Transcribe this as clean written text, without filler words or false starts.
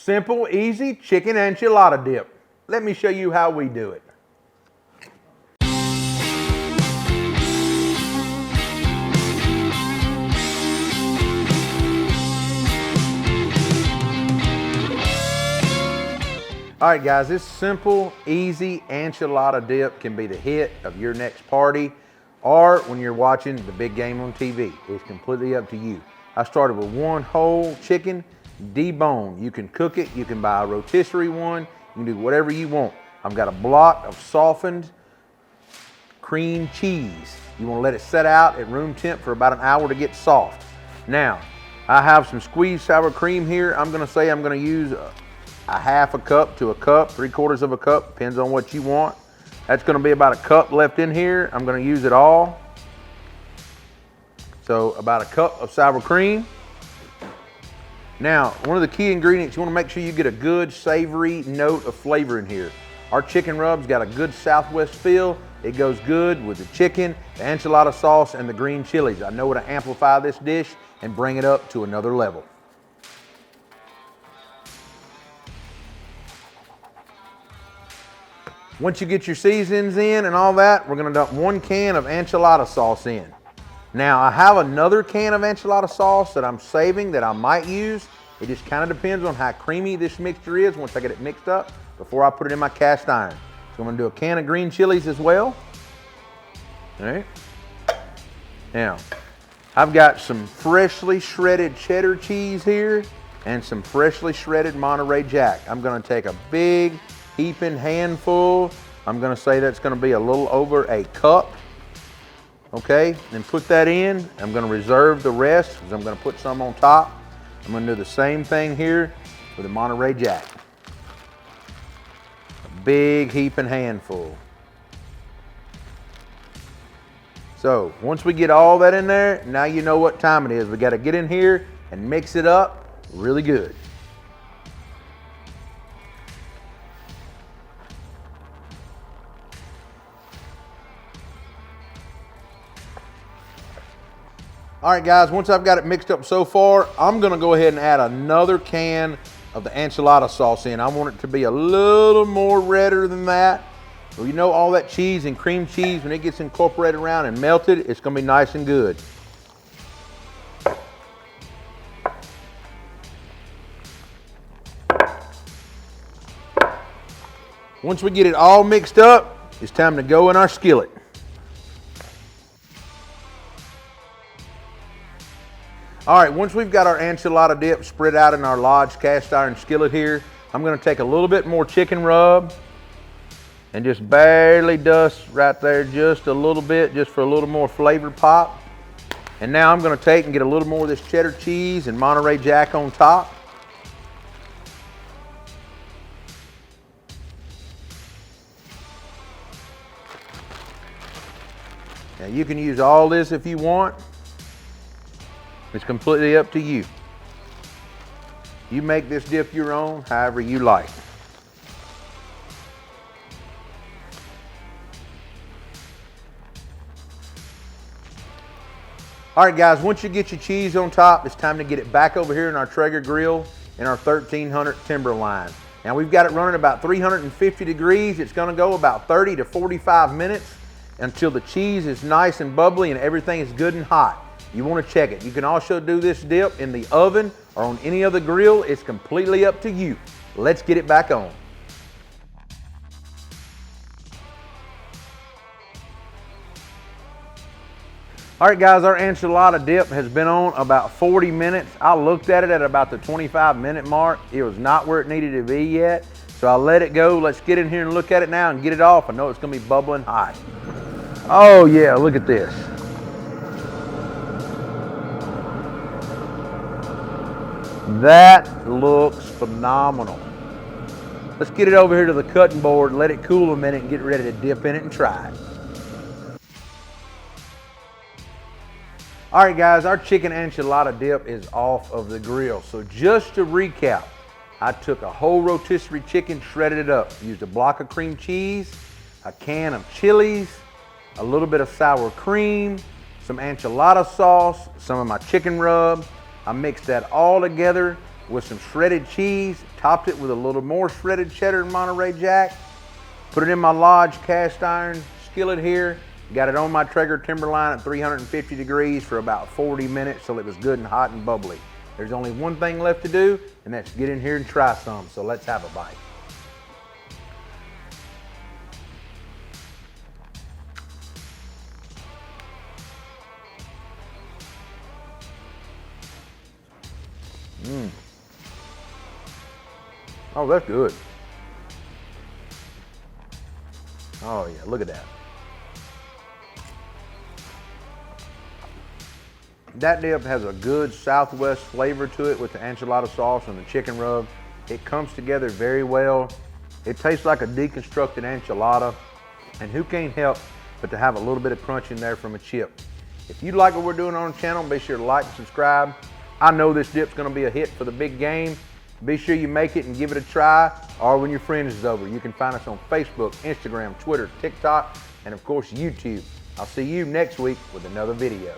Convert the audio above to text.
Simple, easy chicken enchilada dip. Let me show you how we do it. All right, guys, this simple, easy enchilada dip can be the hit of your next party or when you're watching the big game on TV. It's completely up to you. I started with one whole chicken, deboned. You can cook it, you can buy a rotisserie one, you can do whatever you want. I've got a block of softened cream cheese. You want to let it set out at room temp for about an hour to get soft. Now, I have some squeezed sour cream here. I'm going to use a half a cup to a cup, 3/4 of a cup, depends on what you want. That's going to be about a cup left in here. I'm going to use it all. So about a cup of sour cream. Now, one of the key ingredients, you want to make sure you get a good savory note of flavor in here. Our chicken rub's got a good Southwest feel. It goes good with the chicken, the enchilada sauce, and the green chilies. I know how to amplify this dish and bring it up to another level. Once you get your seasonings in and all that, we're gonna dump 1 can of enchilada sauce in. Now, I have another can of enchilada sauce that I'm saving that I might use. It just kind of depends on how creamy this mixture is once I get it mixed up before I put it in my cast iron. So I'm gonna do a can of green chilies as well. All right. Now, I've got some freshly shredded cheddar cheese here and some freshly shredded Monterey Jack. I'm gonna take a big heaping handful. I'm gonna say that's gonna be a little over a cup. Okay, then put that in. I'm gonna reserve the rest because I'm gonna put some on top. I'm gonna do the same thing here with the Monterey Jack. A big heaping handful. So once we get all that in there, now you know what time it is. We gotta get in here and mix it up really good. All right, guys, once I've got it mixed up so far, I'm gonna go ahead and add another can of the enchilada sauce in. I want it to be a little more redder than that. Well, you know, all that cheese and cream cheese, when it gets incorporated around and melted, it's gonna be nice and good. Once we get it all mixed up, it's time to go in our skillet. All right, once we've got our enchilada dip spread out in our Lodge cast iron skillet here, I'm gonna take a little bit more chicken rub and just barely dust right there just a little bit, just for a little more flavor pop. And now I'm gonna take and get a little more of this cheddar cheese and Monterey Jack on top. Now you can use all this if you want. It's completely up to you. You make this dip your own, however you like. All right, guys, once you get your cheese on top, it's time to get it back over here in our Traeger grill in our 1300 Timberline. Now we've got it running about 350 degrees. It's gonna go about 30 to 45 minutes until the cheese is nice and bubbly and everything is good and hot. You want to check it. You can also do this dip in the oven or on any other grill. It's completely up to you. Let's get it back on. All right, guys, our enchilada dip has been on about 40 minutes. I looked at it at about the 25-minute mark. It was not where it needed to be yet, so I let it go. Let's get in here and look at it now and get it off. I know it's going to be bubbling hot. Oh, yeah, look at this. That looks phenomenal. Let's get it over here to the cutting board, let it cool a minute and get ready to dip in it and try it. All right, guys, our chicken enchilada dip is off of the grill. So just to recap, I took a whole rotisserie chicken, shredded it up, used a block of cream cheese, a can of chilies, a little bit of sour cream, some enchilada sauce, some of my chicken rub. I mixed that all together with some shredded cheese, topped it with a little more shredded cheddar and Monterey Jack, put it in my Lodge cast iron skillet here, got it on my Traeger Timberline at 350 degrees for about 40 minutes till it was good and hot and bubbly. There's only one thing left to do, and that's get in here and try some, so let's have a bite. Oh, that's good. Oh yeah, look at that. That dip has a good Southwest flavor to it with the enchilada sauce and the chicken rub. It comes together very well. It tastes like a deconstructed enchilada, and who can't help but to have a little bit of crunch in there from a chip. If you like what we're doing on the channel, be sure to like and subscribe. I know this dip's gonna be a hit for the big game. Be sure you make it and give it a try, or when your friends is over. You can find us on Facebook, Instagram, Twitter, TikTok, and of course YouTube. I'll see you next week with another video.